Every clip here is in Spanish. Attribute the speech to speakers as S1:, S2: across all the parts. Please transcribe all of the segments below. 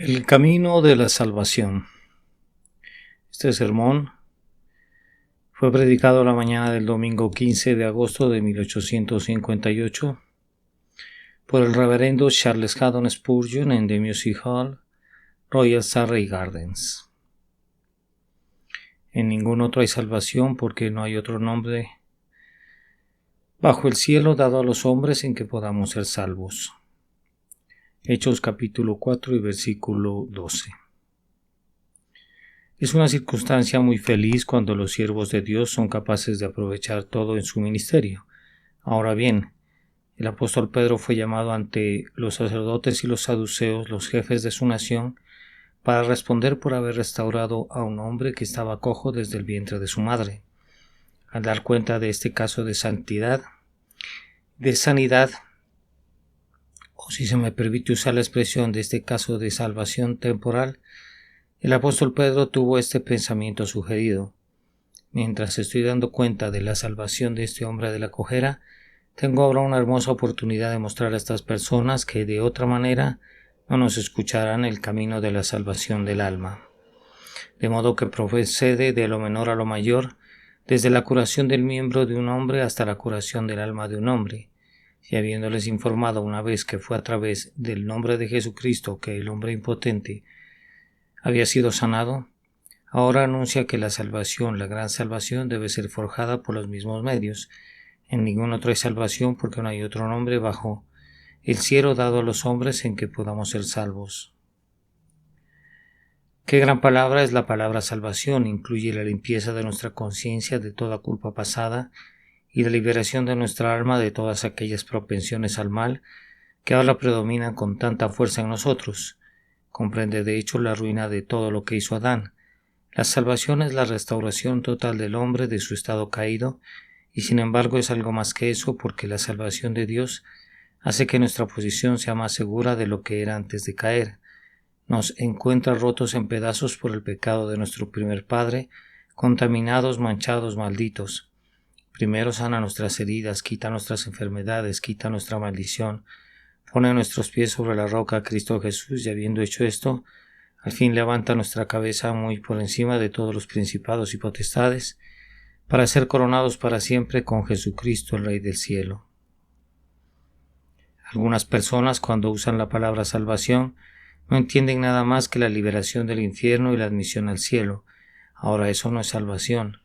S1: El camino de la salvación. Este sermón fue predicado la mañana del domingo 15 de agosto de 1858 por el reverendo Charles Haddon Spurgeon en The Music Hall, Royal Surrey Gardens. En ningún otro hay salvación, porque no hay otro nombre bajo el cielo dado a los hombres en que podamos ser salvos. Hechos capítulo 4 y versículo 12. Es una circunstancia muy feliz cuando los siervos de Dios son capaces de aprovechar todo en su ministerio. Ahora bien, el apóstol Pedro fue llamado ante los sacerdotes y los saduceos, los jefes de su nación, para responder por haber restaurado a un hombre que estaba cojo desde el vientre de su madre. Al dar cuenta de este caso de sanidad, o si se me permite usar la expresión de este caso de salvación temporal, el apóstol Pedro tuvo este pensamiento sugerido: mientras estoy dando cuenta de la salvación de este hombre de la cojera, tengo ahora una hermosa oportunidad de mostrar a estas personas que de otra manera no nos escucharán el camino de la salvación del alma. De modo que procede de lo menor a lo mayor, desde la curación del miembro de un hombre hasta la curación del alma de un hombre. Y habiéndoles informado una vez que fue a través del nombre de Jesucristo que el hombre impotente había sido sanado, ahora anuncia que la salvación, la gran salvación, debe ser forjada por los mismos medios. En ningún otro hay salvación, porque no hay otro nombre bajo el cielo dado a los hombres en que podamos ser salvos. Qué gran palabra es la palabra salvación. Incluye la limpieza de nuestra conciencia de toda culpa pasada y la liberación de nuestra alma de todas aquellas propensiones al mal que ahora predominan con tanta fuerza en nosotros. Comprende de hecho la ruina de todo lo que hizo Adán. La salvación es la restauración total del hombre de su estado caído, y sin embargo es algo más que eso, porque la salvación de Dios hace que nuestra posición sea más segura de lo que era antes de caer. Nos encuentra rotos en pedazos por el pecado de nuestro primer padre, contaminados, manchados, malditos. Primero sana nuestras heridas, quita nuestras enfermedades, quita nuestra maldición, pone nuestros pies sobre la roca Cristo Jesús, y habiendo hecho esto, al fin levanta nuestra cabeza muy por encima de todos los principados y potestades, para ser coronados para siempre con Jesucristo, el Rey del cielo. Algunas personas, cuando usan la palabra salvación, no entienden nada más que la liberación del infierno y la admisión al cielo. Ahora, eso no es salvación.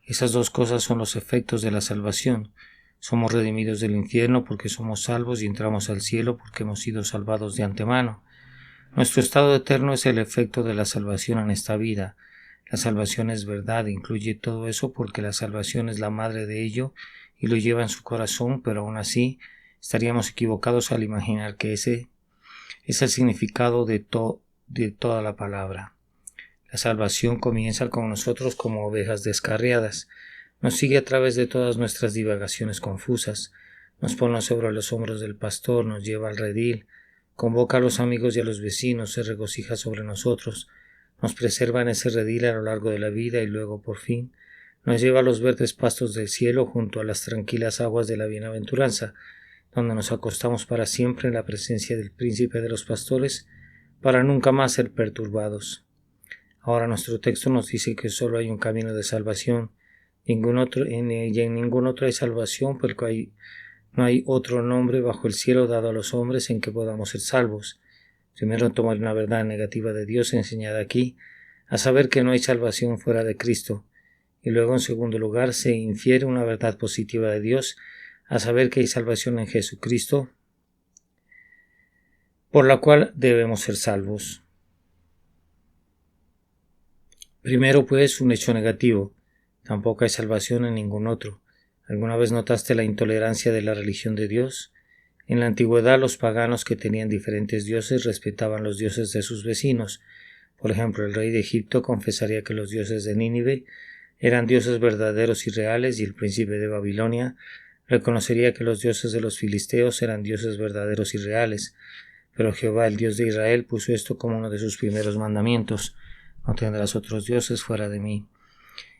S1: Esas dos cosas son los efectos de la salvación. Somos redimidos del infierno porque somos salvos y entramos al cielo porque hemos sido salvados de antemano. Nuestro estado eterno es el efecto de la salvación en esta vida. La salvación es verdad, incluye todo eso porque la salvación es la madre de ello y lo lleva en su corazón, pero aún así estaríamos equivocados al imaginar que ese es el significado de toda la palabra. La salvación comienza con nosotros como ovejas descarriadas. Nos sigue a través de todas nuestras divagaciones confusas. Nos pone sobre los hombros del pastor, nos lleva al redil, convoca a los amigos y a los vecinos, se regocija sobre nosotros, nos preserva en ese redil a lo largo de la vida y luego, por fin, nos lleva a los verdes pastos del cielo junto a las tranquilas aguas de la bienaventuranza, donde nos acostamos para siempre en la presencia del príncipe de los pastores, para nunca más ser perturbados. Ahora nuestro texto nos dice que solo hay un camino de salvación, en ningún otro hay salvación, porque no hay otro nombre bajo el cielo dado a los hombres en que podamos ser salvos. Primero tomar una verdad negativa de Dios enseñada aquí, a saber que no hay salvación fuera de Cristo, y luego en segundo lugar se infiere una verdad positiva de Dios, a saber que hay salvación en Jesucristo, por la cual debemos ser salvos. Primero, pues, un hecho negativo. Tampoco hay salvación en ningún otro. ¿Alguna vez notaste la intolerancia de la religión de Dios? En la antigüedad, los paganos que tenían diferentes dioses respetaban los dioses de sus vecinos. Por ejemplo, el rey de Egipto confesaría que los dioses de Nínive eran dioses verdaderos y reales, y el príncipe de Babilonia reconocería que los dioses de los filisteos eran dioses verdaderos y reales. Pero Jehová, el Dios de Israel, puso esto como uno de sus primeros mandamientos: no tendrás otros dioses fuera de mí.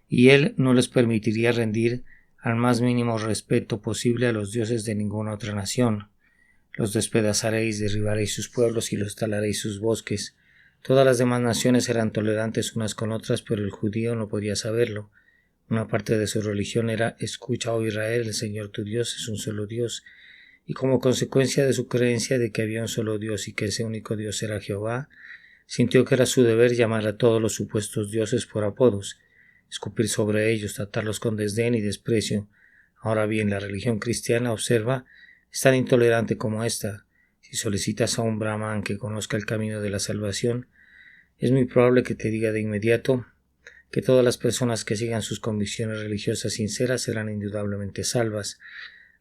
S1: Y él no les permitiría rendir al más mínimo respeto posible a los dioses de ninguna otra nación. Los despedazaréis, derribaréis sus pueblos y los talaréis sus bosques. Todas las demás naciones eran tolerantes unas con otras, pero el judío no podía saberlo. Una parte de su religión era: escucha, oh Israel, el Señor tu Dios es un solo Dios. Y como consecuencia de su creencia de que había un solo Dios y que ese único Dios era Jehová, sintió que era su deber llamar a todos los supuestos dioses por apodos, escupir sobre ellos, tratarlos con desdén y desprecio. Ahora bien, la religión cristiana, observa, es tan intolerante como esta. Si solicitas a un brahman que conozca el camino de la salvación, es muy probable que te diga de inmediato que todas las personas que sigan sus convicciones religiosas sinceras serán indudablemente salvas.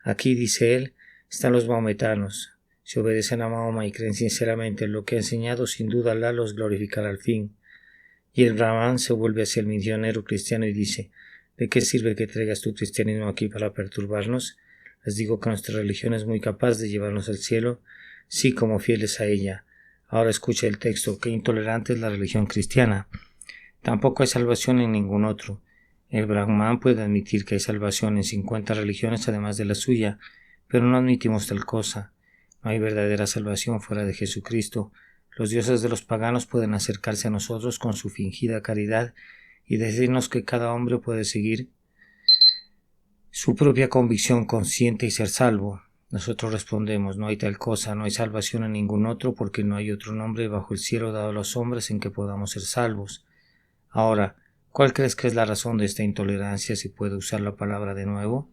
S1: Aquí, dice él, están los maometanos. Si obedecen a Mahoma y creen sinceramente en lo que ha enseñado, sin duda Alá los glorificará al fin. Y el brahman se vuelve hacia el misionero cristiano y dice: ¿de qué sirve que traigas tu cristianismo aquí para perturbarnos? Les digo que nuestra religión es muy capaz de llevarnos al cielo, sí, como fieles a ella. Ahora escucha el texto: qué intolerante es la religión cristiana. Tampoco hay salvación en ningún otro. El brahman puede admitir que hay salvación en 50 religiones además de la suya, pero no admitimos tal cosa. No hay verdadera salvación fuera de Jesucristo. Los dioses de los paganos pueden acercarse a nosotros con su fingida caridad y decirnos que cada hombre puede seguir su propia convicción consciente y ser salvo. Nosotros respondemos: no hay tal cosa, no hay salvación en ningún otro, porque no hay otro nombre bajo el cielo dado a los hombres en que podamos ser salvos. Ahora, ¿cuál crees que es la razón de esta intolerancia, si puedo usar la palabra de nuevo?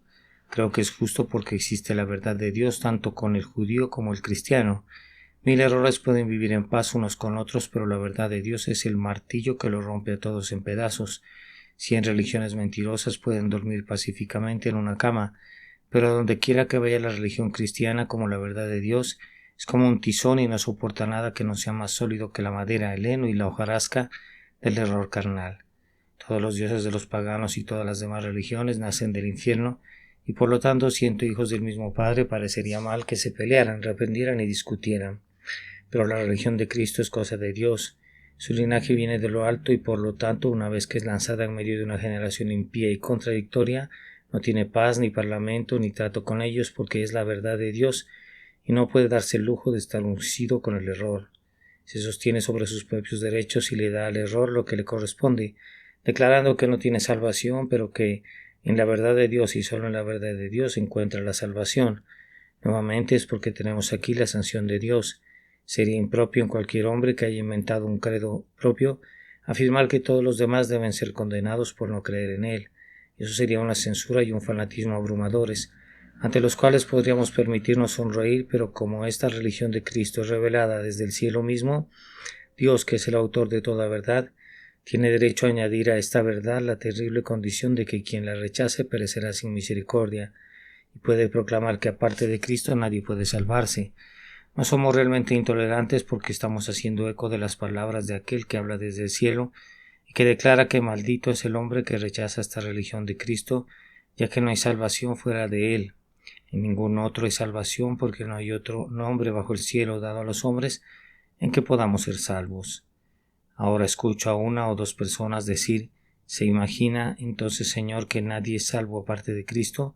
S1: Creo que es justo porque existe la verdad de Dios tanto con el judío como el cristiano. 1000 errores pueden vivir en paz unos con otros, pero la verdad de Dios es el martillo que los rompe a todos en pedazos. 100 religiones mentirosas pueden dormir pacíficamente en una cama, pero donde quiera que vaya la religión cristiana, como la verdad de Dios, es como un tizón y no soporta nada que no sea más sólido que la madera, el heno y la hojarasca del error carnal. Todos los dioses de los paganos y todas las demás religiones nacen del infierno, y por lo tanto, siendo hijos del mismo Padre, parecería mal que se pelearan, reprendieran y discutieran. Pero la religión de Cristo es cosa de Dios. Su linaje viene de lo alto y por lo tanto, una vez que es lanzada en medio de una generación impía y contradictoria, no tiene paz, ni parlamento, ni trato con ellos, porque es la verdad de Dios y no puede darse el lujo de estar uncido con el error. Se sostiene sobre sus propios derechos y le da al error lo que le corresponde, declarando que no tiene salvación, pero que en la verdad de Dios y solo en la verdad de Dios se encuentra la salvación. Nuevamente es porque tenemos aquí la sanción de Dios. Sería impropio en cualquier hombre que haya inventado un credo propio afirmar que todos los demás deben ser condenados por no creer en él. Eso sería una censura y un fanatismo abrumadores, ante los cuales podríamos permitirnos sonreír, pero como esta religión de Cristo es revelada desde el cielo mismo, Dios, que es el autor de toda verdad, tiene derecho a añadir a esta verdad la terrible condición de que quien la rechace perecerá sin misericordia, y puede proclamar que aparte de Cristo nadie puede salvarse. No somos realmente intolerantes porque estamos haciendo eco de las palabras de aquel que habla desde el cielo y que declara que maldito es el hombre que rechaza esta religión de Cristo, ya que no hay salvación fuera de él. En ningún otro hay salvación, porque no hay otro nombre bajo el cielo dado a los hombres en que podamos ser salvos. Ahora escucho a una o dos personas decir: ¿se imagina entonces, Señor, que nadie es salvo aparte de Cristo?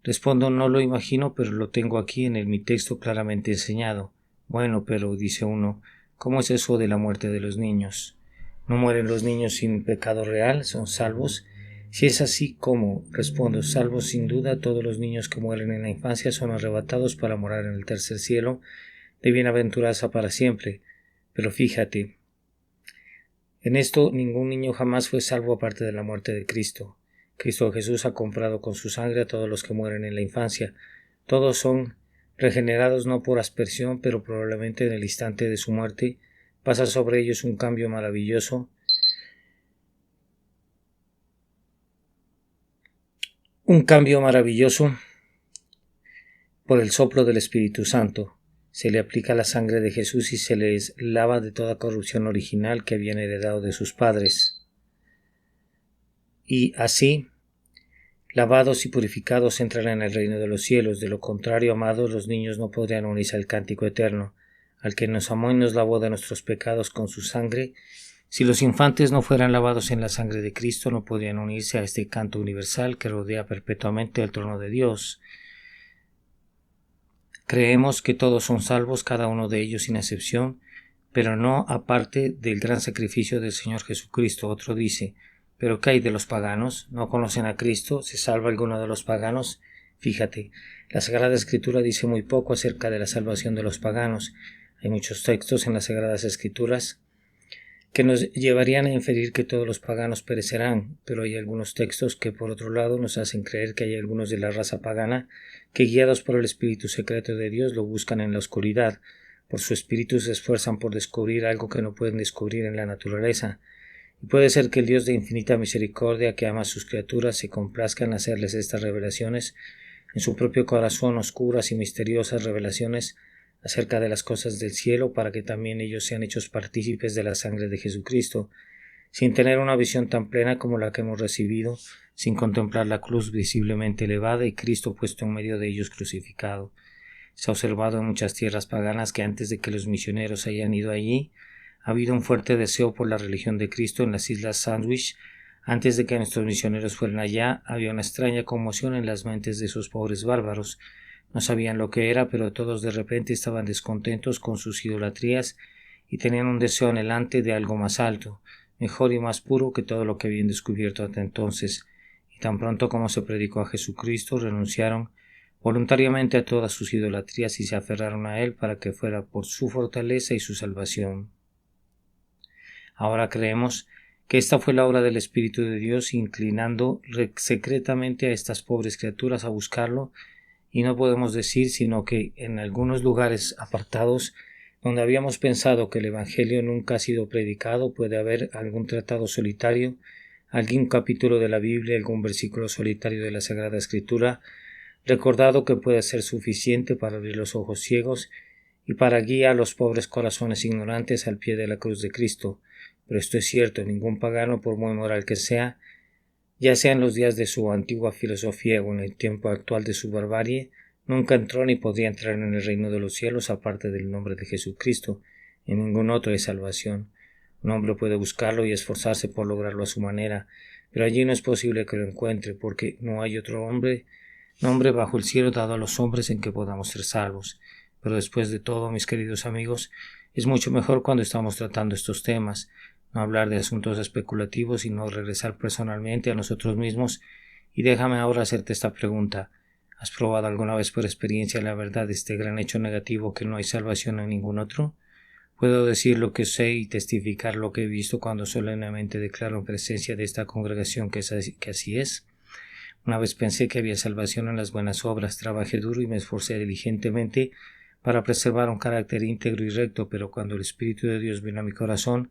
S1: Respondo: no lo imagino, pero lo tengo aquí en mi texto claramente enseñado. Bueno, pero, dice uno, ¿cómo es eso de la muerte de los niños? ¿No mueren los niños sin pecado real? ¿Son salvos? Si es así, ¿cómo? Respondo: salvos sin duda todos los niños que mueren en la infancia son arrebatados para morar en el tercer cielo, de bienaventuranza para siempre. Pero fíjate, en esto ningún niño jamás fue salvo aparte de la muerte de Cristo. Cristo Jesús ha comprado con su sangre a todos los que mueren en la infancia. Todos son regenerados no por aspersión, pero probablemente en el instante de su muerte pasa sobre ellos un cambio maravilloso, por el soplo del Espíritu Santo. Se le aplica la sangre de Jesús y se les lava de toda corrupción original que habían heredado de sus padres. Y así, lavados y purificados, entrarán en el reino de los cielos. De lo contrario, amados, los niños no podrían unirse al cántico eterno, al que nos amó y nos lavó de nuestros pecados con su sangre. Si los infantes no fueran lavados en la sangre de Cristo, no podrían unirse a este canto universal que rodea perpetuamente el trono de Dios. Creemos que todos son salvos, cada uno de ellos sin excepción, pero no aparte del gran sacrificio del Señor Jesucristo. Otro dice: ¿pero qué hay de los paganos? ¿No conocen a Cristo? ¿Se salva alguno de los paganos? Fíjate, la Sagrada Escritura dice muy poco acerca de la salvación de los paganos. Hay muchos textos en las Sagradas Escrituras que nos llevarían a inferir que todos los paganos perecerán, pero hay algunos textos que por otro lado nos hacen creer que hay algunos de la raza pagana que, guiados por el espíritu secreto de Dios, lo buscan en la oscuridad. Por su espíritu se esfuerzan por descubrir algo que no pueden descubrir en la naturaleza. Y puede ser que el Dios de infinita misericordia, que ama a sus criaturas, se complazca en hacerles estas revelaciones en su propio corazón, oscuras y misteriosas revelaciones acerca de las cosas del cielo, para que también ellos sean hechos partícipes de la sangre de Jesucristo, sin tener una visión tan plena como la que hemos recibido, sin contemplar la cruz visiblemente elevada y Cristo puesto en medio de ellos crucificado. Se ha observado en muchas tierras paganas que antes de que los misioneros hayan ido allí, ha habido un fuerte deseo por la religión de Cristo en las Islas Sandwich. Antes de que nuestros misioneros fueran allá, había una extraña conmoción en las mentes de esos pobres bárbaros. No sabían lo que era, pero todos de repente estaban descontentos con sus idolatrías y tenían un deseo anhelante de algo más alto, mejor y más puro que todo lo que habían descubierto hasta entonces. Y tan pronto como se predicó a Jesucristo, renunciaron voluntariamente a todas sus idolatrías y se aferraron a Él para que fuera por su fortaleza y su salvación. Ahora creemos que esta fue la obra del Espíritu de Dios, inclinando secretamente a estas pobres criaturas a buscarlo, y no podemos decir sino que en algunos lugares apartados donde habíamos pensado que el Evangelio nunca ha sido predicado, puede haber algún tratado solitario, algún capítulo de la Biblia, algún versículo solitario de la Sagrada Escritura, recordado que puede ser suficiente para abrir los ojos ciegos y para guiar a los pobres corazones ignorantes al pie de la cruz de Cristo. Pero esto es cierto, ningún pagano, por muy moral que sea, ya sea en los días de su antigua filosofía o en el tiempo actual de su barbarie, nunca entró ni podría entrar en el reino de los cielos aparte del nombre de Jesucristo. En ningún otro hay salvación. Un hombre puede buscarlo y esforzarse por lograrlo a su manera, pero allí no es posible que lo encuentre, porque no hay otro nombre bajo el cielo dado a los hombres en que podamos ser salvos. Pero después de todo, mis queridos amigos, es mucho mejor cuando estamos tratando estos temas, no hablar de asuntos especulativos, sino regresar personalmente a nosotros mismos. Y déjame ahora hacerte esta pregunta: ¿has probado alguna vez por experiencia la verdad de este gran hecho negativo, que no hay salvación en ningún otro? Puedo decir lo que sé y testificar lo que he visto cuando solemnemente declaro en presencia de esta congregación que así es. Una vez pensé que había salvación en las buenas obras, trabajé duro y me esforcé diligentemente para preservar un carácter íntegro y recto, pero cuando el Espíritu de Dios vino a mi corazón,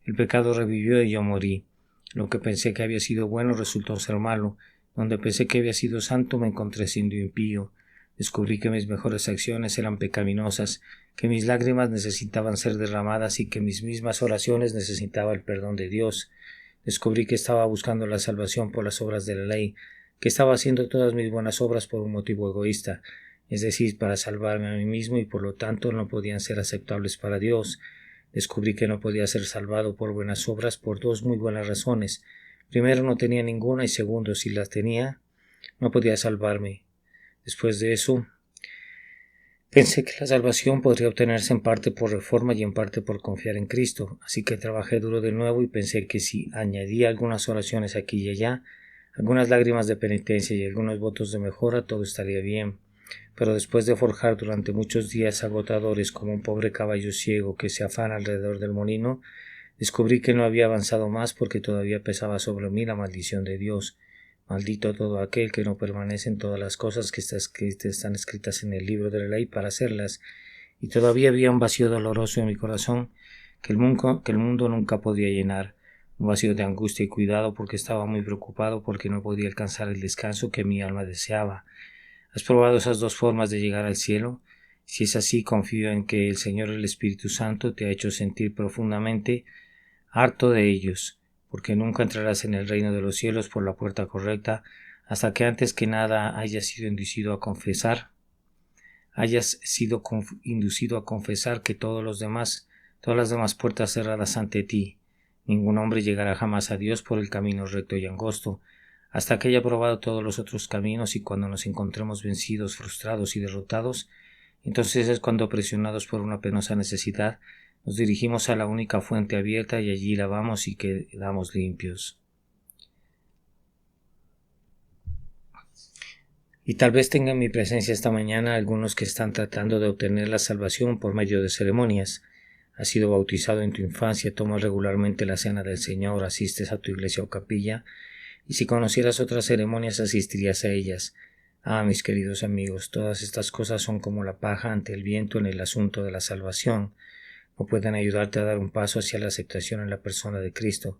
S1: el pecado revivió y yo morí. Lo que pensé que había sido bueno resultó ser malo. Donde pensé que había sido santo me encontré siendo impío. Descubrí que mis mejores acciones eran pecaminosas, que mis lágrimas necesitaban ser derramadas y que mis mismas oraciones necesitaban el perdón de Dios. Descubrí que estaba buscando la salvación por las obras de la ley, que estaba haciendo todas mis buenas obras por un motivo egoísta, es decir, para salvarme a mí mismo, y por lo tanto no podían ser aceptables para Dios. Descubrí que no podía ser salvado por buenas obras por dos muy buenas razones. Primero, no tenía ninguna, y segundo, si las tenía, no podía salvarme. Después de eso, pensé que la salvación podría obtenerse en parte por reforma y en parte por confiar en Cristo, así que trabajé duro de nuevo y pensé que si añadía algunas oraciones aquí y allá, algunas lágrimas de penitencia y algunos votos de mejora, todo estaría bien. Pero después de forjar durante muchos días agotadores como un pobre caballo ciego que se afana alrededor del molino, descubrí que no había avanzado más porque todavía pesaba sobre mí la maldición de Dios. Maldito todo aquel que no permanece en todas las cosas que están escritas en el libro de la ley para hacerlas, y todavía había un vacío doloroso en mi corazón que el mundo nunca podía llenar, un vacío de angustia y cuidado porque estaba muy preocupado porque no podía alcanzar el descanso que mi alma deseaba. ¿Has probado esas dos formas de llegar al cielo? Si es así, confío en que el Señor, el Espíritu Santo, te ha hecho sentir profundamente harto de ellos, porque nunca entrarás en el reino de los cielos por la puerta correcta hasta que antes que nada hayas sido inducido a confesar que todas las demás puertas cerradas ante ti. Ningún hombre llegará jamás a Dios por el camino recto y angosto, hasta que haya probado todos los otros caminos, y cuando nos encontremos vencidos, frustrados y derrotados, entonces es cuando, presionados por una penosa necesidad, Nos dirigimos a la única fuente abierta y allí lavamos y quedamos limpios. Y tal vez tenga en mi presencia esta mañana algunos que están tratando de obtener la salvación por medio de ceremonias. Has sido bautizado en tu infancia, tomas regularmente la cena del Señor, asistes a tu iglesia o capilla, y si conocieras otras ceremonias asistirías a ellas. Mis queridos amigos, todas estas cosas son como la paja ante el viento en el asunto de la salvación. No pueden ayudarte a dar un paso hacia la aceptación en la persona de Cristo.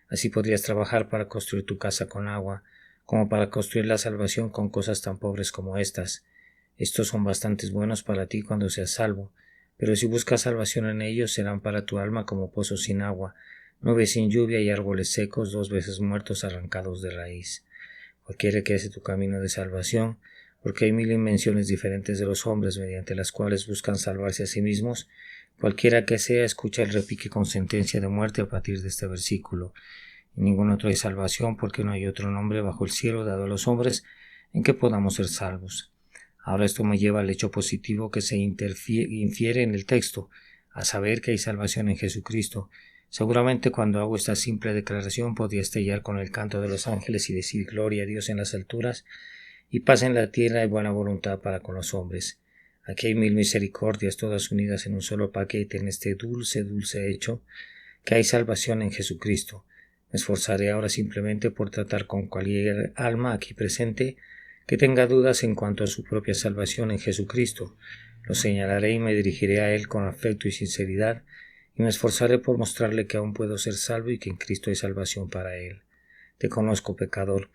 S1: Así podrías trabajar para construir tu casa con agua, como para construir la salvación con cosas tan pobres como estas. Estos son bastante buenos para ti cuando seas salvo, pero si buscas salvación en ellos serán para tu alma como pozos sin agua, nubes sin lluvia y árboles secos 2 veces muertos arrancados de raíz. Cualquiera que hace tu camino de salvación, porque hay 1000 invenciones diferentes de los hombres mediante las cuales buscan salvarse a sí mismos, cualquiera que sea escucha el repique con sentencia de muerte a partir de este versículo. En ningún otro hay salvación, porque no hay otro nombre bajo el cielo dado a los hombres en que podamos ser salvos. Ahora esto me lleva al hecho positivo que se infiere en el texto, a saber que hay salvación en Jesucristo. Seguramente cuando hago esta simple declaración podría estallar con el canto de los ángeles y decir gloria a Dios en las alturas y paz en la tierra y buena voluntad para con los hombres. Aquí hay 1000 misericordias todas unidas en un solo paquete en este dulce hecho, que hay salvación en Jesucristo. Me esforzaré ahora simplemente por tratar con cualquier alma aquí presente que tenga dudas en cuanto a su propia salvación en Jesucristo. Lo señalaré y me dirigiré a él con afecto y sinceridad, y me esforzaré por mostrarle que aún puedo ser salvo y que en Cristo hay salvación para él. Te conozco, pecador.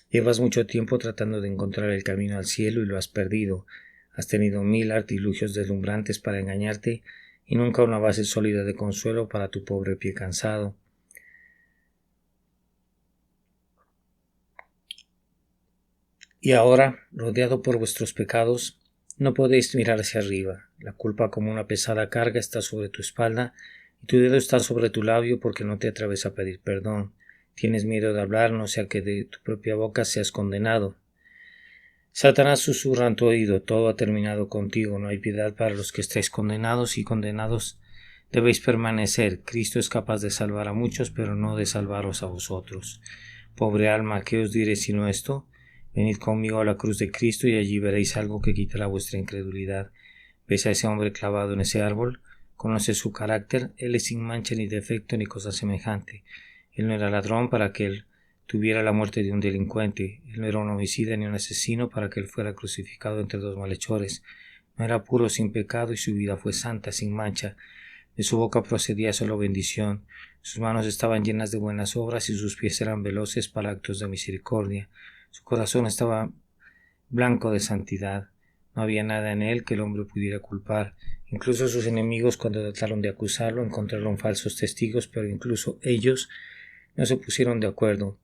S1: Llevas mucho tiempo tratando de encontrar el camino al cielo y lo has perdido. Has tenido 1000 artilugios deslumbrantes para engañarte y nunca una base sólida de consuelo para tu pobre pie cansado. Y ahora, rodeado por vuestros pecados, no podéis mirar hacia arriba. La culpa como una pesada carga está sobre tu espalda y tu dedo está sobre tu labio porque no te atreves a pedir perdón. Tienes miedo de hablar, no sea que de tu propia boca seas condenado. Satanás susurra en tu oído, todo ha terminado contigo, no hay piedad para los que estáis condenados y condenados debéis permanecer. Cristo es capaz de salvar a muchos, pero no de salvaros a vosotros. Pobre alma, ¿qué os diré sino esto? Venid conmigo a la cruz de Cristo y allí veréis algo que quitará vuestra incredulidad. ¿Ves a ese hombre clavado en ese árbol? ¿Conoces su carácter? Él es sin mancha ni defecto ni cosa semejante. Él no era ladrón para que él tuviera la muerte de un delincuente. Él no era un homicida ni un asesino para que él fuera crucificado entre 2 malhechores. No era puro sin pecado y su vida fue santa, sin mancha. De su boca procedía solo bendición. Sus manos estaban llenas de buenas obras y sus pies eran veloces para actos de misericordia. Su corazón estaba blanco de santidad. No había nada en él que el hombre pudiera culpar. Incluso sus enemigos, cuando trataron de acusarlo, encontraron falsos testigos, pero incluso ellos no se pusieron de acuerdo.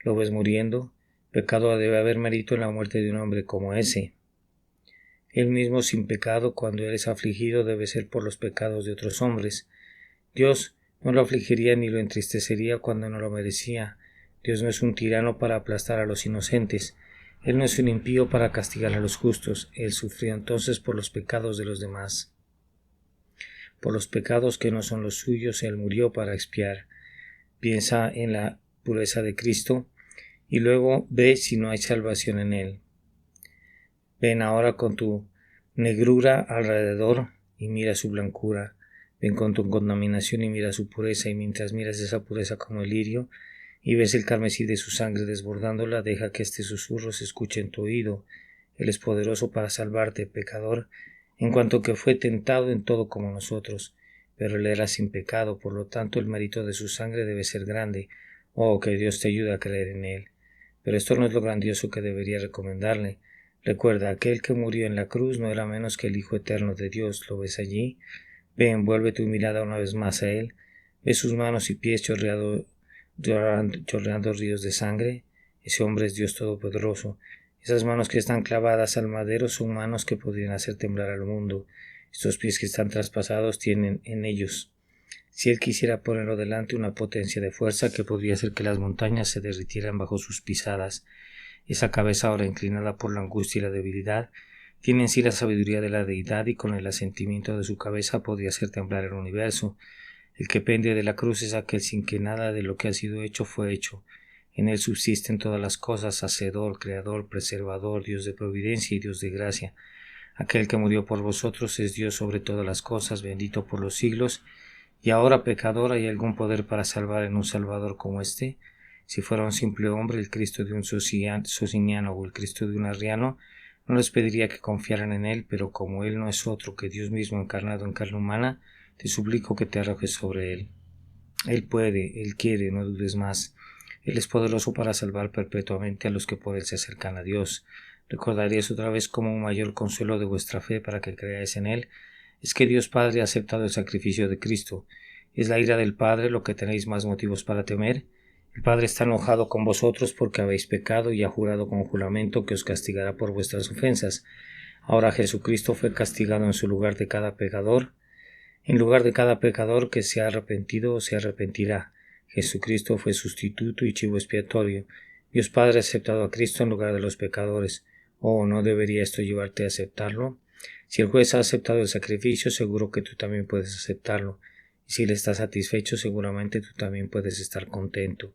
S1: ¿Lo ves muriendo? Pecado debe haber mérito en la muerte de un hombre como ese. Él mismo sin pecado, cuando eres afligido, debe ser por los pecados de otros hombres. Dios no lo afligiría ni lo entristecería cuando no lo merecía. Dios no es un tirano para aplastar a los inocentes. Él no es un impío para castigar a los justos. Él sufrió entonces por los pecados de los demás. Por los pecados que no son los suyos, Él murió para expiar. Piensa en la pureza de Cristo y luego ve si no hay salvación en Él. Ven ahora con tu negrura alrededor y mira su blancura. Ven con tu contaminación y mira su pureza, y mientras miras esa pureza como el lirio y ves el carmesí de su sangre desbordándola, deja que este susurro se escuche en tu oído. Él es poderoso para salvarte, pecador, en cuanto que fue tentado en todo como nosotros, pero él era sin pecado, por lo tanto el mérito de su sangre debe ser grande. Oh, que Dios te ayude a creer en él. Pero esto no es lo grandioso que debería recomendarle. Recuerda, aquel que murió en la cruz no era menos que el Hijo eterno de Dios. ¿Lo ves allí? Ve, envuelve tu mirada una vez más a él. Ve sus manos y pies chorreando ríos de sangre. Ese hombre es Dios Todopoderoso. Esas manos que están clavadas al madero son manos que podrían hacer temblar al mundo. Estos pies que están traspasados tienen en ellos, si él quisiera ponerlo delante, una potencia de fuerza que podría hacer que las montañas se derritieran bajo sus pisadas. Esa cabeza ahora inclinada por la angustia y la debilidad Tiene en sí la sabiduría de la deidad y con el asentimiento de su cabeza podría hacer temblar el universo. El que pende de la cruz es aquel sin que nada de lo que ha sido hecho fue hecho. En él subsisten todas las cosas, Hacedor, Creador, Preservador, Dios de providencia y Dios de gracia. Aquel que murió por vosotros es Dios sobre todas las cosas, bendito por los siglos. Y ahora, pecador, ¿hay algún poder para salvar en un Salvador como este? Si fuera un simple hombre, el Cristo de un sociniano o el Cristo de un arriano, no les pediría que confiaran en él, pero como él no es otro que Dios mismo encarnado en carne humana, te suplico que te arrojes sobre él. Él puede, él quiere, no dudes más. Él es poderoso para salvar perpetuamente a los que por él se acercan a Dios. Recordaréis otra vez como un mayor consuelo de vuestra fe para que creáis en él, es que Dios Padre ha aceptado el sacrificio de Cristo. ¿Es la ira del Padre lo que tenéis más motivos para temer? El Padre está enojado con vosotros porque habéis pecado y ha jurado con juramento que os castigará por vuestras ofensas. Ahora Jesucristo fue castigado en su lugar de cada pecador. En lugar de cada pecador que se ha arrepentido se arrepentirá. Jesucristo fue sustituto y chivo expiatorio. Dios Padre ha aceptado a Cristo en lugar de los pecadores. ¿Oh, no debería esto llevarte a aceptarlo? Si el juez ha aceptado el sacrificio, seguro que tú también puedes aceptarlo. Y si él está satisfecho, seguramente tú también puedes estar contento.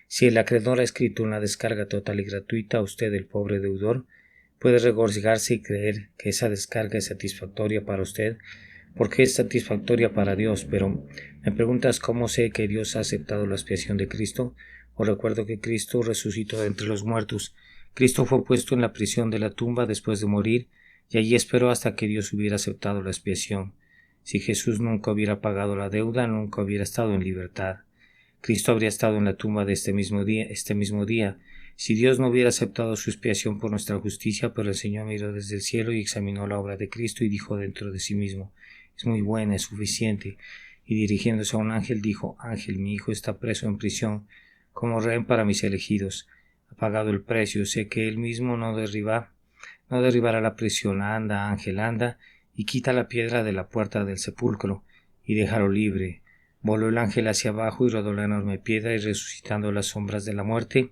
S1: Si el acreedor ha escrito una descarga total y gratuita a usted, el pobre deudor, puede regocijarse y creer que esa descarga es satisfactoria para usted, porque es satisfactoria para Dios. Pero me preguntas cómo sé que Dios ha aceptado la expiación de Cristo. Os recuerdo que Cristo resucitó de entre los muertos. Cristo fue puesto en la prisión de la tumba después de morir, y allí esperó hasta que Dios hubiera aceptado la expiación. Si Jesús nunca hubiera pagado la deuda, nunca hubiera estado en libertad. Cristo habría estado en la tumba de este mismo día, si Dios no hubiera aceptado su expiación por nuestra justicia. Pero el Señor miró desde el cielo y examinó la obra de Cristo y dijo dentro de sí mismo: es muy buena, es suficiente. Y dirigiéndose a un ángel dijo: Ángel, mi hijo está preso en prisión, como rehén para mis elegidos. Ha pagado el precio, sé que él mismo no derribará la prisión. Anda, ángel, anda, y quita la piedra de la puerta del sepulcro, y déjalo libre. Voló el ángel hacia abajo y rodó la enorme piedra, y resucitando de las sombras de la muerte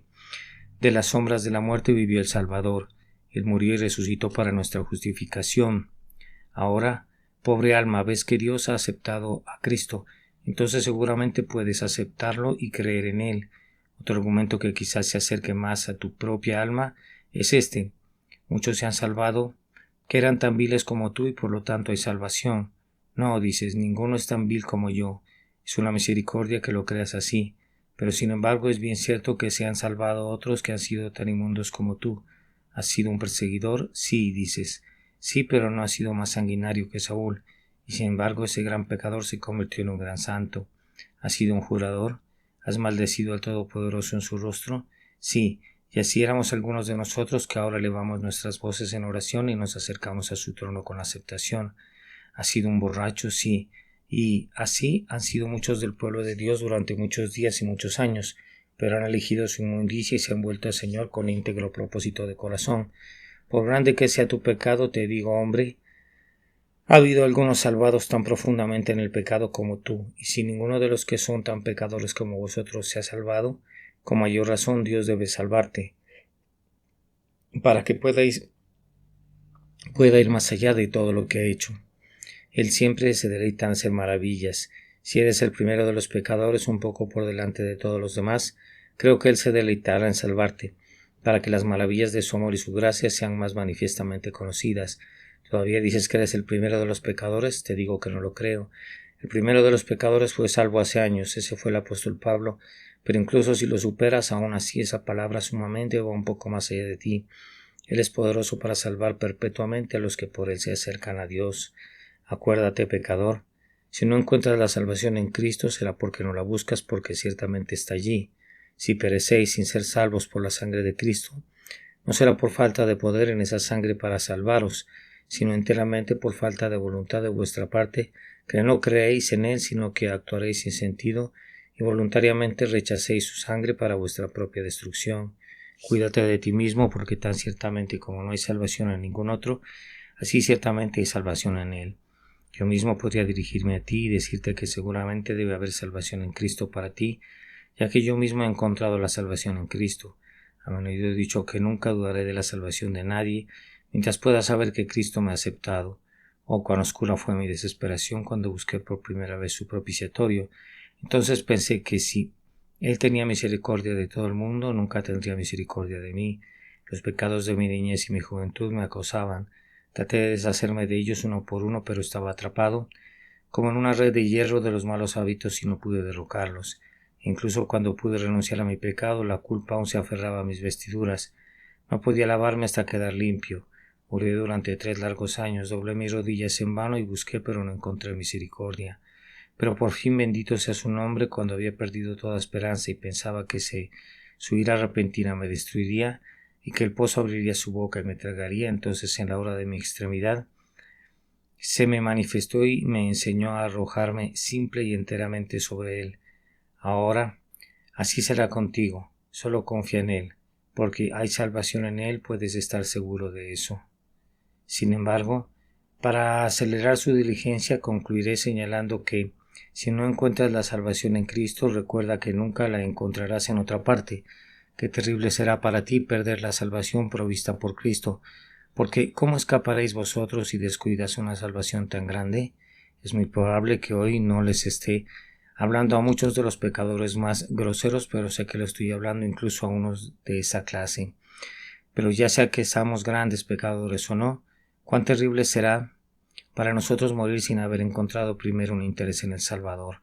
S1: vivió el Salvador. Él murió y resucitó para nuestra justificación. Ahora, pobre alma, ves que Dios ha aceptado a Cristo, entonces seguramente puedes aceptarlo y creer en él. Otro argumento que quizás se acerque más a tu propia alma es este: muchos se han salvado que eran tan viles como tú y por lo tanto hay salvación. No, dices, ninguno es tan vil como yo. Es una misericordia que lo creas así, pero sin embargo es bien cierto que se han salvado otros que han sido tan inmundos como tú. ¿Has sido un perseguidor? Sí, dices. Sí, pero no has sido más sanguinario que Saúl, y sin embargo ese gran pecador se convirtió en un gran santo. ¿Has sido un jurador? ¿Has maldecido al Todopoderoso en su rostro? Sí, y así éramos algunos de nosotros que ahora elevamos nuestras voces en oración y nos acercamos a su trono con aceptación. ¿Has sido un borracho? Sí, y así han sido muchos del pueblo de Dios durante muchos días y muchos años, pero han elegido su inmundicia y se han vuelto al Señor con íntegro propósito de corazón. Por grande que sea tu pecado, te digo, hombre, ha habido algunos salvados tan profundamente en el pecado como tú, y si ninguno de los que son tan pecadores como vosotros se ha salvado, con mayor razón Dios debe salvarte, para que pueda ir más allá de todo lo que ha hecho. Él siempre se deleita en hacer maravillas. Si eres el primero de los pecadores, un poco por delante de todos los demás, creo que Él se deleitará en salvarte, para que las maravillas de su amor y su gracia sean más manifiestamente conocidas. ¿Todavía dices que eres el primero de los pecadores? Te digo que no lo creo. El primero de los pecadores fue salvo hace años, ese fue el apóstol Pablo, pero incluso si lo superas, aún así esa palabra sumamente va un poco más allá de ti. Él es poderoso para salvar perpetuamente a los que por Él se acercan a Dios. Acuérdate, pecador, si no encuentras la salvación en Cristo será porque no la buscas, porque ciertamente está allí. Si perecéis sin ser salvos por la sangre de Cristo, no será por falta de poder en esa sangre para salvaros, sino enteramente por falta de voluntad de vuestra parte, que no creéis en Él, sino que actuaréis sin sentido y voluntariamente rechacéis su sangre para vuestra propia destrucción. Cuídate de ti mismo, porque tan ciertamente como no hay salvación en ningún otro, así ciertamente hay salvación en Él. Yo mismo podría dirigirme a ti y decirte que seguramente debe haber salvación en Cristo para ti, ya que yo mismo he encontrado la salvación en Cristo. A menudo he dicho que nunca dudaré de la salvación de nadie, mientras pueda saber que Cristo me ha aceptado. Oh, cuán oscura fue mi desesperación cuando busqué por primera vez su propiciatorio. Entonces pensé que si Él tenía misericordia de todo el mundo, nunca tendría misericordia de mí. Los pecados de mi niñez y mi juventud me acosaban. Traté de deshacerme de ellos uno por uno, pero estaba atrapado, como en una red de hierro de los malos hábitos, y no pude derrocarlos. Incluso cuando pude renunciar a mi pecado, la culpa aún se aferraba a mis vestiduras. No podía lavarme hasta quedar limpio. Oré durante 3 largos años, doblé mis rodillas en vano y busqué, pero no encontré misericordia. Pero por fin bendito sea su nombre. Cuando había perdido toda esperanza y pensaba que su ira repentina me destruiría y que el pozo abriría su boca y me tragaría, entonces en la hora de mi extremidad se me manifestó y me enseñó a arrojarme simple y enteramente sobre él. Ahora, así será contigo, solo confía en él, porque hay salvación en él, puedes estar seguro de eso. Sin embargo, para acelerar su diligencia, concluiré señalando que si no encuentras la salvación en Cristo, recuerda que nunca la encontrarás en otra parte. Qué terrible será para ti perder la salvación provista por Cristo, porque ¿cómo escaparéis vosotros si descuidas una salvación tan grande? Es muy probable que hoy no les esté hablando a muchos de los pecadores más groseros, pero sé que lo estoy hablando incluso a unos de esa clase. Pero ya sea que seamos grandes pecadores o no, cuán terrible será para nosotros morir sin haber encontrado primero un interés en el Salvador.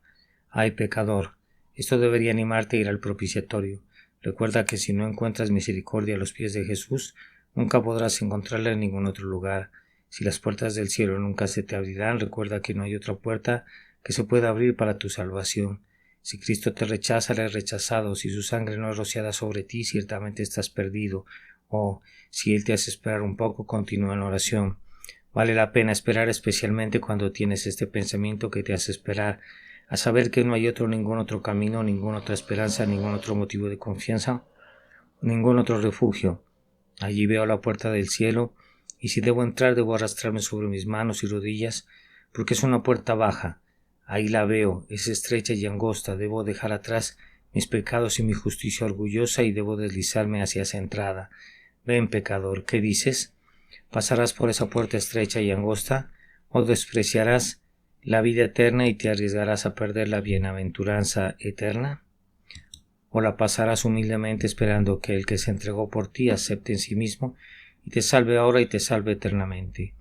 S1: Ay, pecador, esto debería animarte a ir al propiciatorio. Recuerda que si no encuentras misericordia a los pies de Jesús, nunca podrás encontrarla en ningún otro lugar. Si las puertas del cielo nunca se te abrirán, recuerda que no hay otra puerta que se pueda abrir para tu salvación. Si Cristo te rechaza, le has rechazado. Si su sangre no es rociada sobre ti, ciertamente estás perdido. O, si Él te hace esperar un poco, continúa en la oración. Vale la pena esperar, especialmente cuando tienes este pensamiento que te hace esperar, a saber que no hay ningún otro camino, ninguna otra esperanza, ningún otro motivo de confianza, ningún otro refugio. Allí veo la puerta del cielo, y si debo entrar, debo arrastrarme sobre mis manos y rodillas, porque es una puerta baja. Ahí la veo, es estrecha y angosta, debo dejar atrás mis pecados y mi justicia orgullosa y debo deslizarme hacia esa entrada. Ven, pecador, ¿qué dices? ¿Pasarás por esa puerta estrecha y angosta, o despreciarás la vida eterna y te arriesgarás a perder la bienaventuranza eterna? ¿O la pasarás humildemente esperando que el que se entregó por ti acepte en sí mismo y te salve ahora y te salve eternamente?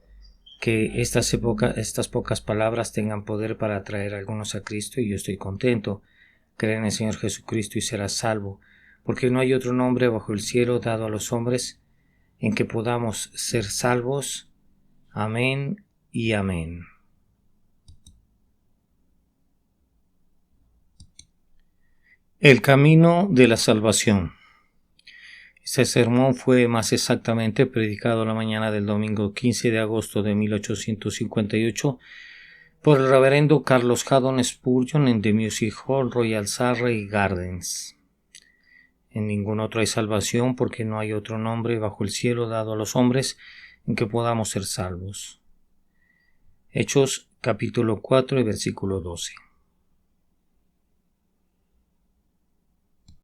S1: Que estas pocas palabras tengan poder para atraer a algunos a Cristo, y yo estoy contento. Cree en el Señor Jesucristo y serás salvo, porque no hay otro nombre bajo el cielo dado a los hombres en que podamos ser salvos. Amén y amén. El camino de la salvación. Este sermón fue más exactamente predicado la mañana del domingo 15 de agosto de 1858 por el reverendo Carlos Haddon Spurgeon en The Music Hall, Royal Surrey Gardens. En ningún otro hay salvación, porque no hay otro nombre bajo el cielo dado a los hombres en que podamos ser salvos. Hechos capítulo 4 y versículo 12.